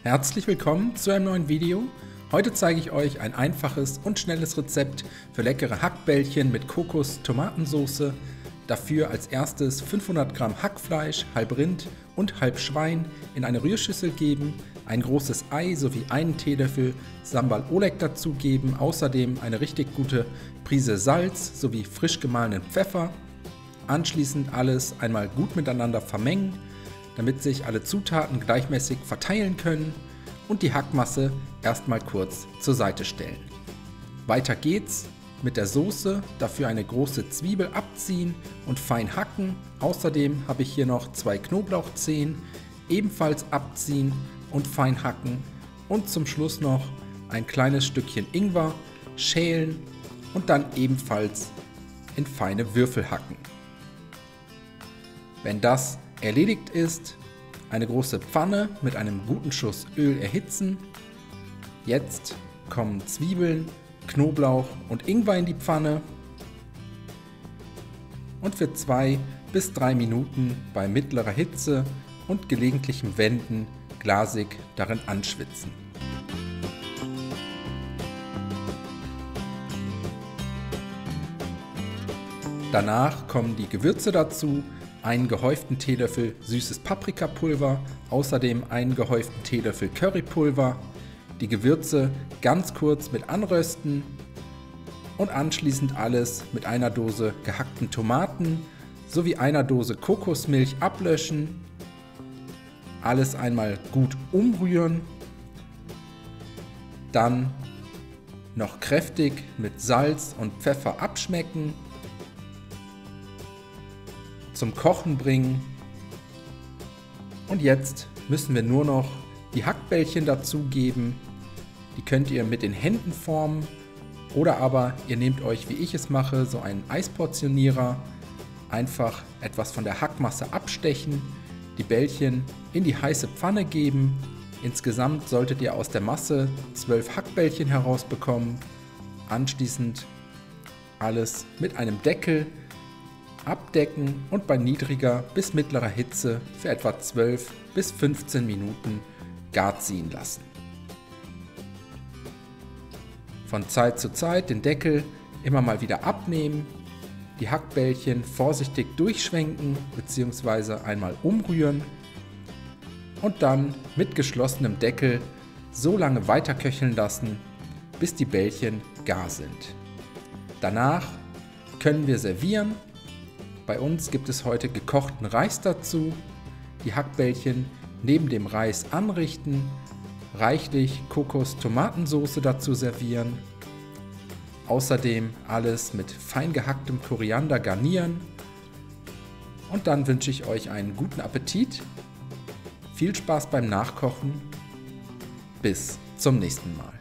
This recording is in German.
Herzlich willkommen zu einem neuen Video. Heute zeige ich euch ein einfaches und schnelles Rezept für leckere Hackbällchen mit Kokos-Tomatensauce. Dafür als erstes 500 Gramm Hackfleisch, halb Rind und halb Schwein in eine Rührschüssel geben, ein großes Ei sowie einen Teelöffel Sambal Oelek dazugeben, außerdem eine richtig gute Prise Salz sowie frisch gemahlenen Pfeffer. Anschließend alles einmal gut miteinander vermengen, damit sich alle Zutaten gleichmäßig verteilen können und die Hackmasse erstmal kurz zur Seite stellen. Weiter geht's mit der Soße, dafür eine große Zwiebel abziehen und fein hacken. Außerdem habe ich hier noch 2 Knoblauchzehen, ebenfalls abziehen und fein hacken und zum Schluss noch ein kleines Stückchen Ingwer, schälen und dann ebenfalls in feine Würfel hacken. Wenn das erledigt ist, eine große Pfanne mit einem guten Schuss Öl erhitzen. Jetzt kommen Zwiebeln, Knoblauch und Ingwer in die Pfanne und für 2 bis 3 Minuten bei mittlerer Hitze und gelegentlichem Wenden glasig darin anschwitzen. Danach kommen die Gewürze dazu, einen gehäuften Teelöffel süßes Paprikapulver, außerdem einen gehäuften Teelöffel Currypulver, die Gewürze ganz kurz mit anrösten und anschließend alles mit einer Dose gehackten Tomaten sowie einer Dose Kokosmilch ablöschen, alles einmal gut umrühren, dann noch kräftig mit Salz und Pfeffer abschmecken, zum Kochen bringen und jetzt müssen wir nur noch die Hackbällchen dazugeben. Die könnt ihr mit den Händen formen oder aber ihr nehmt euch, wie ich es mache, so einen Eisportionierer, einfach etwas von der Hackmasse abstechen, die Bällchen in die heiße Pfanne geben. Insgesamt solltet ihr aus der Masse 12 Hackbällchen herausbekommen. Anschließend alles mit einem Deckel abdecken und bei niedriger bis mittlerer Hitze für etwa 12 bis 15 Minuten gar ziehen lassen. Von Zeit zu Zeit den Deckel immer mal wieder abnehmen, die Hackbällchen vorsichtig durchschwenken bzw. einmal umrühren und dann mit geschlossenem Deckel so lange weiter köcheln lassen, bis die Bällchen gar sind. Danach können wir servieren. Bei uns gibt es heute gekochten Reis dazu, die Hackbällchen neben dem Reis anrichten, reichlich Kokos-Tomatensauce dazu servieren, außerdem alles mit fein gehacktem Koriander garnieren und dann wünsche ich euch einen guten Appetit, viel Spaß beim Nachkochen, bis zum nächsten Mal.